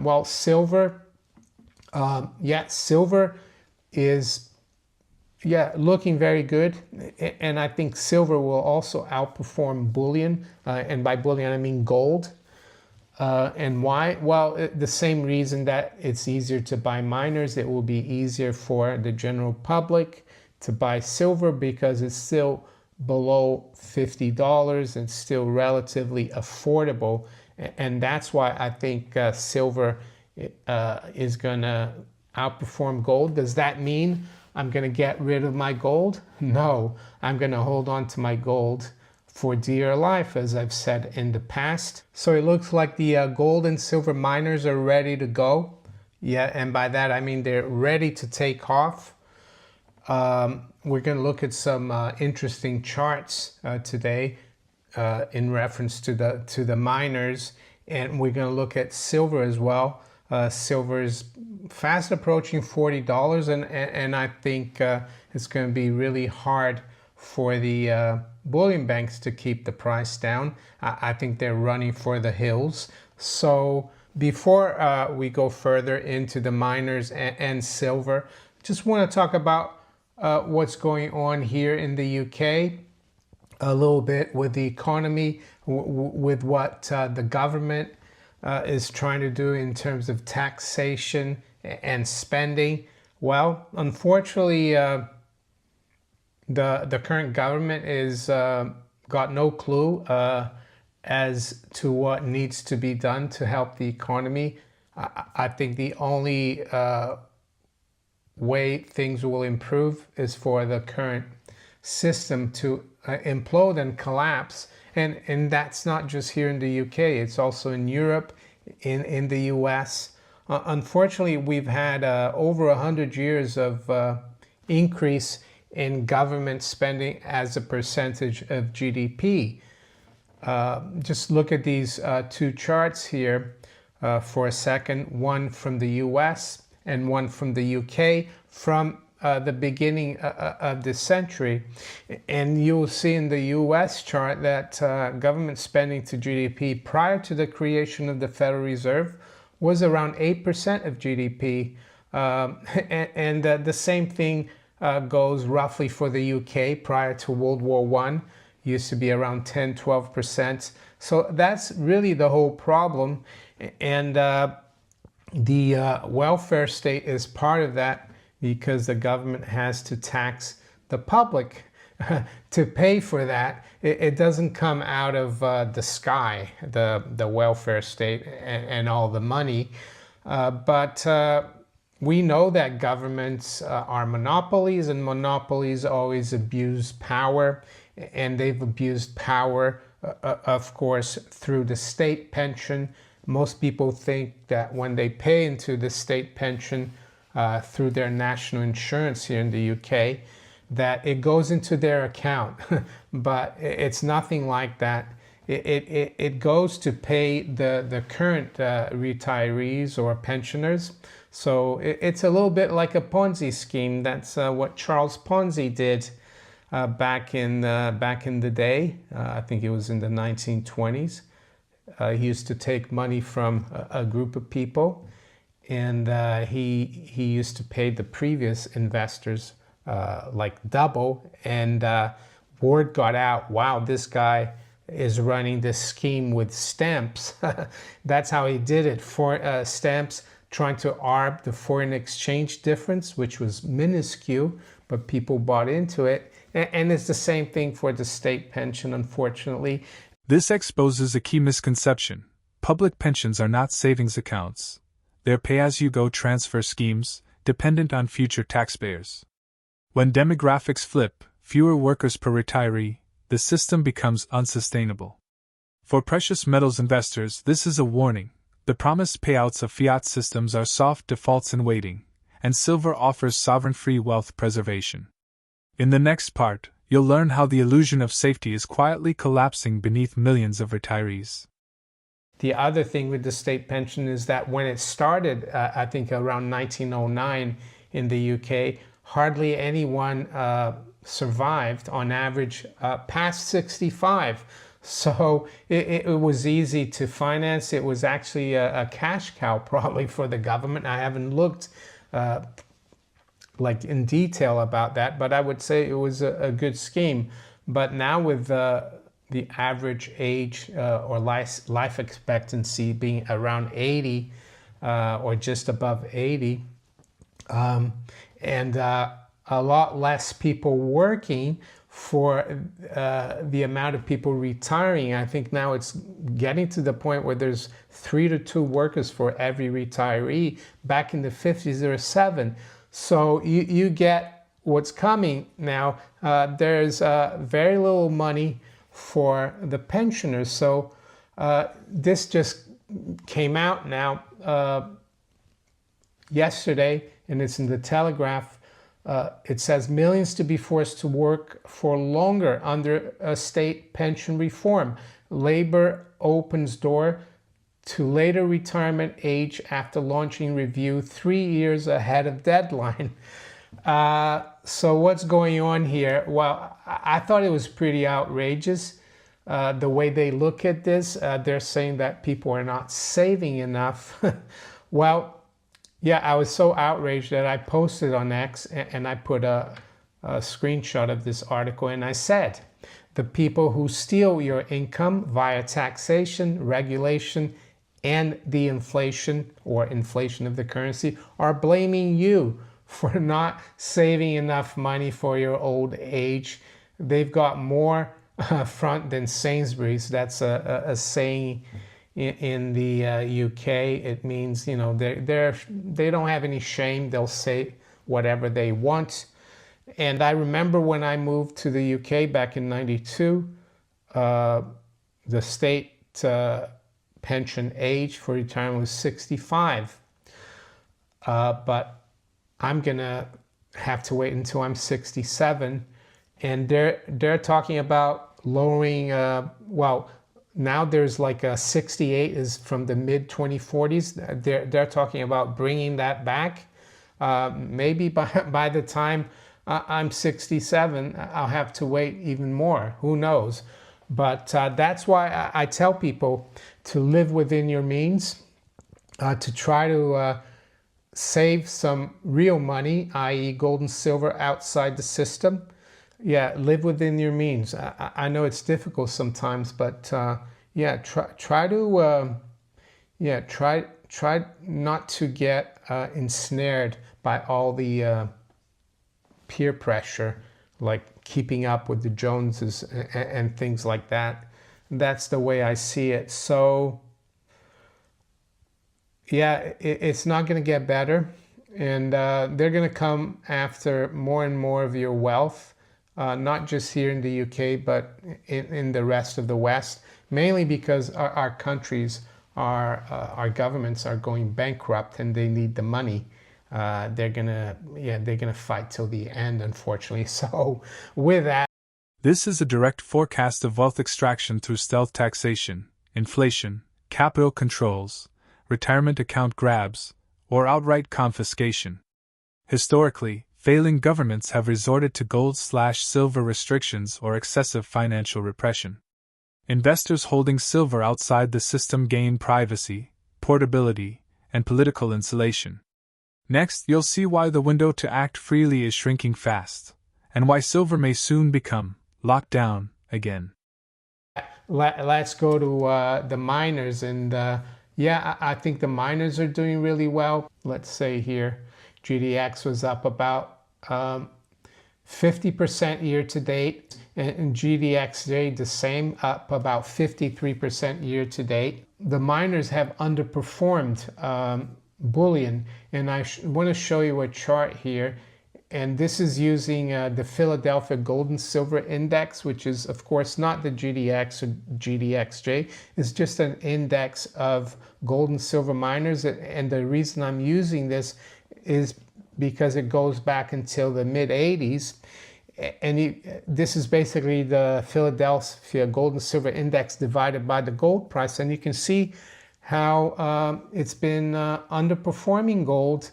Well, silver, silver is looking very good, and I think silver will also outperform bullion, and by bullion I mean gold. And why? Well, the same reason that it's easier to buy miners. It will be easier for the general public to buy silver because it's still below $50 and still relatively affordable, and that's why I think silver is gonna outperform gold. Does that mean I'm gonna get rid of my gold? No, I'm gonna hold on to my gold for dear life, as I've said in the past. So it looks like the gold and silver miners are ready to go. Yeah, and by that I mean they're ready to take off. We're going to look at some interesting charts today in reference to the miners, and we're going to look at silver as well. Silver is fast approaching $40, and I think it's going to be really hard for the bullion banks to keep the price down. I think they're running for the hills. So before we go further into the miners and silver, just want to talk about what's going on here in the UK, a little bit with the economy, with what the government is trying to do in terms of taxation and spending. Well, unfortunately, the current government is got no clue as to what needs to be done to help the economy. I think the only way things will improve is for the current system to implode and collapse, and that's not just here in the UK, it's also in Europe, in the US. Unfortunately, we've had over 100 years of increase in government spending as a percentage of GDP. Just look at these two charts here for a second, one from the US and one from the UK from the beginning of the century. And you'll see in the US chart that government spending to GDP prior to the creation of the Federal Reserve was around 8% of GDP. And the same thing goes roughly for the UK prior to World War I. Used to be around 10–12%. So that's really the whole problem. And the welfare state is part of that because the government has to tax the public to pay for that. It doesn't come out of the sky, the welfare state and all the money. But we know that governments are monopolies, and monopolies always abuse power. And they've abused power, of course, through the state pension. Most people think that when they pay into the state pension through their national insurance here in the UK, that it goes into their account. But it's nothing like that. It goes to pay the current retirees or pensioners. So it's a little bit like a Ponzi scheme. That's what Charles Ponzi did back in the day. I think it was in the 1920s. He used to take money from a group of people, and he used to pay the previous investors like double, and word got out, wow, this guy is running this scheme with stamps. That's how he did it, for stamps, trying to arb the foreign exchange difference, which was minuscule, but people bought into it. And it's the same thing for the state pension, unfortunately. This exposes a key misconception. Public pensions are not savings accounts. They're pay-as-you-go transfer schemes, dependent on future taxpayers. When demographics flip, fewer workers per retiree, the system becomes unsustainable. For precious metals investors, this is a warning. The promised payouts of fiat systems are soft defaults in waiting, and silver offers sovereign-free wealth preservation. In the next part, you'll learn how the illusion of safety is quietly collapsing beneath millions of retirees. The other thing with the state pension is that when it started, I think around 1909 in the UK, hardly anyone survived on average past 65. So it was easy to finance. It was actually a cash cow probably for the government. I haven't looked like in detail about that, but I would say it was a good scheme. But now with the average age or life expectancy being around 80 or just above 80, and a lot less people working for the amount of people retiring. I think now it's getting to the point where there's 3 to 2 workers for every retiree. Back in the 50s, there were 7. So you get what's coming now. There's very little money for the pensioners. So this just came out now yesterday, and it's in the Telegraph. It says millions to be forced to work for longer under a state pension reform. Labor opens door to later retirement age after launching review 3 years ahead of deadline. So what's going on here? Well, I thought it was pretty outrageous the way they look at this. They're saying that people are not saving enough. Well, yeah, I was so outraged that I posted on X and I put a screenshot of this article, and I said, the people who steal your income via taxation, regulation, and the inflation or inflation of the currency are blaming you for not saving enough money for your old age. They've got more front than Sainsbury's. That's a saying in the UK. It means, you know, they don't have any shame. They'll say whatever they want. And I remember when I moved to the UK back in '92, the state pension age for retirement was 65. But I'm gonna have to wait until I'm 67, and they're talking about lowering. Well, now there's like a 68 is from the mid 2040s. They're talking about bringing that back. Maybe by the time I'm 67, I'll have to wait even more. Who knows? But that's why I tell people to live within your means, to try to save some real money, i.e. gold and silver outside the system. Yeah, live within your means. I know it's difficult sometimes, but yeah, try not to get ensnared by all the peer pressure, like keeping up with the Joneses and things like that. That's the way I see it. So yeah, it's not going to get better, and they're going to come after more and more of your wealth, not just here in the UK, but in the rest of the West, mainly because our countries, our governments are going bankrupt and they need the money. They're gonna fight till the end, unfortunately. So with that, this is a direct forecast of wealth extraction through stealth taxation, inflation, capital controls, retirement account grabs, or outright confiscation. Historically, failing governments have resorted to gold/silver restrictions or excessive financial repression. Investors holding silver outside the system gain privacy, portability, and political insulation. Next, you'll see why the window to act freely is shrinking fast, and why silver may soon become locked down again. Let's go to the miners, and yeah, I think the miners are doing really well. Let's say here, GDX was up about 50% year to date, and GDXJ the same, up about 53% year to date. The miners have underperformed Bullion, and I want to show you a chart here, and this is using the Philadelphia Gold and Silver Index, which is of course not the GDX or GDXJ. It's just an index of gold and silver miners, and the reason I'm using this is because it goes back until the mid 80s, and this is basically the Philadelphia Gold and Silver Index divided by the gold price, and you can see how it's been underperforming gold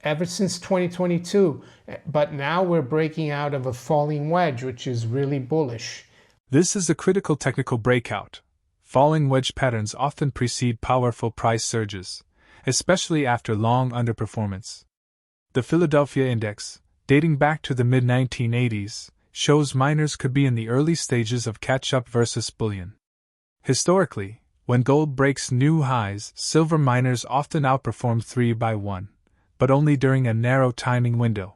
ever since 2022, but now we're breaking out of a falling wedge, which is really bullish. This is a critical technical breakout. Falling wedge patterns often precede powerful price surges, especially after long underperformance. The Philadelphia Index, dating back to the mid-1980s, shows miners could be in the early stages of catch-up versus bullion. Historically, when gold breaks new highs, silver miners often outperform 3-1, but only during a narrow timing window.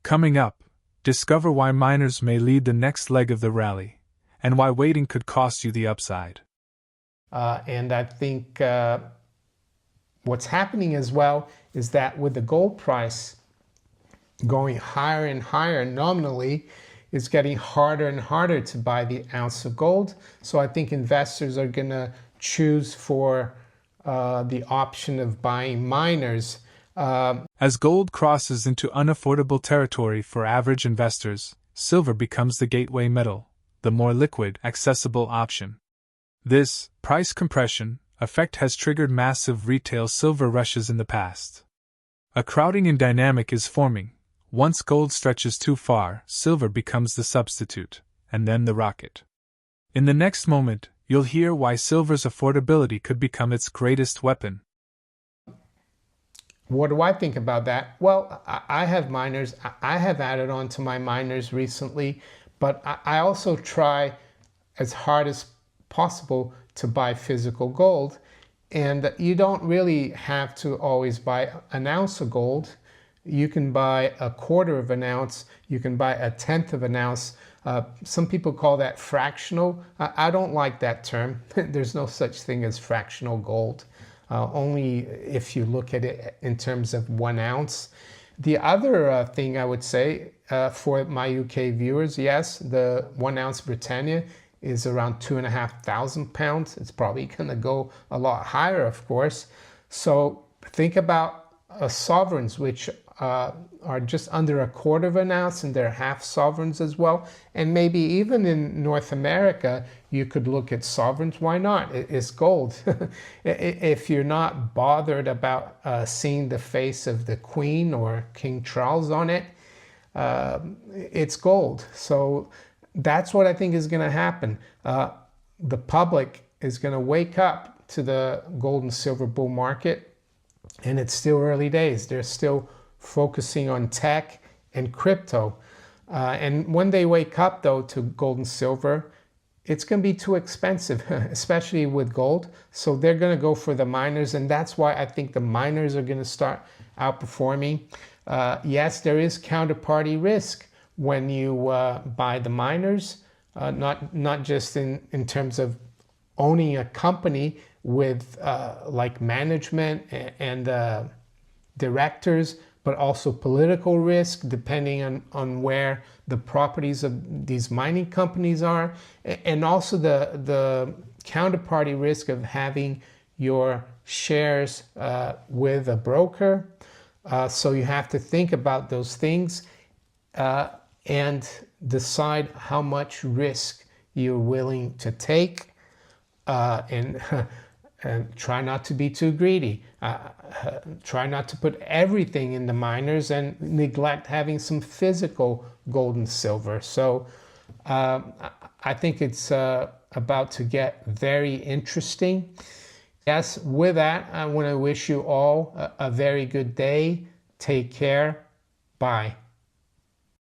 Coming up, discover why miners may lead the next leg of the rally, and why waiting could cost you the upside. And I think what's happening as well is that with the gold price going higher and higher nominally, it's getting harder and harder to buy the ounce of gold. So I think investors are going to choose for the option of buying miners. As gold crosses into unaffordable territory for average investors, silver becomes the gateway metal, the more liquid, accessible option. This price compression effect has triggered massive retail silver rushes in the past. A crowding-in dynamic is forming. Once gold stretches too far, silver becomes the substitute, and then the rocket. In the next moment, you'll hear why silver's affordability could become its greatest weapon. What do I think about that? Well, I have miners. I have added on to my miners recently, but I also try as hard as possible to buy physical gold. And you don't really have to always buy an ounce of gold. You can buy a quarter of an ounce. You can buy a tenth of an ounce. Some people call that fractional. I don't like that term. There's no such thing as fractional gold. Only if you look at it in terms of 1 ounce. The other thing I would say for my UK viewers, yes, the 1 ounce Britannia is around £2,500. It's probably going to go a lot higher, of course. So think about sovereigns, which are just under a quarter of an ounce, and they're half sovereigns as well. And maybe even in North America, you could look at sovereigns. Why not? It's gold. If you're not bothered about seeing the face of the Queen or King Charles on it, it's gold. So that's what I think is going to happen. The public is going to wake up to the gold and silver bull market, and it's still early days. They're still focusing on tech and crypto. And when they wake up, though, to gold and silver, it's going to be too expensive, especially with gold. So they're going to go for the miners, and that's why I think the miners are going to start outperforming. Yes, there is counterparty risk when you buy the miners, not just in terms of owning a company with like management and directors, but also political risk depending on where the properties of these mining companies are, and also the counterparty risk of having your shares with a broker. So you have to think about those things and decide how much risk you're willing to take, and try not to be too greedy. Try not to put everything in the miners and neglect having some physical gold and silver. So I think it's about to get very interesting. Yes, with that, I want to wish you all a very good day. Take care. Bye.